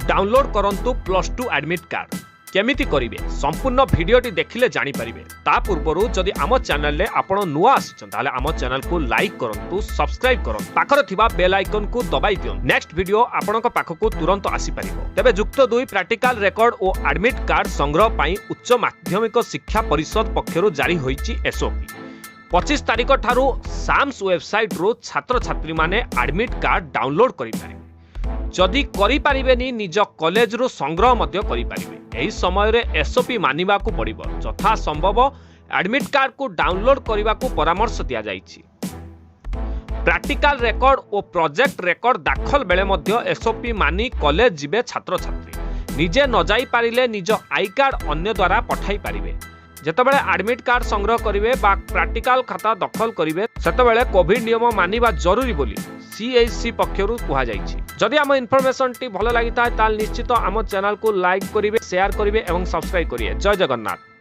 Download करंतु +2 admit card केमिति करिवे संपूर्ण वीडियोटी देखिले जानि परिबे। ता पूर्वरु जदि आम चैनल ले आपण नुआ आछन ताले आम चैनल को लाइक करंतु, सब्सक्राइब करंतु, पाखर थिबा बेल आइकन को दबाई दियन। नेक्स्ट वीडियो आपणक पाखकु तुरंत आसी परिबो। तबे युक्त 2 प्रैक्टिकल रेकॉर्ड और एडमिट कार्ड संग्रह पई उच्च माध्यमिक शिक्षा परिषद पक्षरु जारी होईची एसओपी। 25 तारिख ठारू साम्स वेबसाइट रो छात्र छात्री माने एडमिट कार्ड डाउनलोड करि पारिबे। जदि करि पारिबेनी निज कॉलेज रो संग्रह मध्य करि पारिबे। एही समय रे एसओपी मानिबा को पड़िबो। यथा संभव एडमिट कार्ड को डाउनलोड करिबा को परामर्श दिया जाइछि। प्रैक्टिकल रेकॉर्ड और प्रोजेक्ट रेकॉर्ड दाखल बेले मध्य एसओपी मानी कॉलेज जिबे छात्र छात्री। निजे न जाई पारिले निज आई कार्ड अन्य द्वारा पठाई पारिबे। जेतेबेले एडमिट कार्ड संग्रह करिवे बा प्रैक्टिकल खाता दखल करिवे सेतेबेले कोविड नियम मानिबा जरूरी बोली सीएचसी पक्षरु कुहा जाइछि। जदि आम इनफॉरमेशन टी भल लागि ताल निश्चित आम चैनल को लाइक करिवे, शेयर करिवे एवं सब्सक्राइब करिवे। जय जगन्नाथ।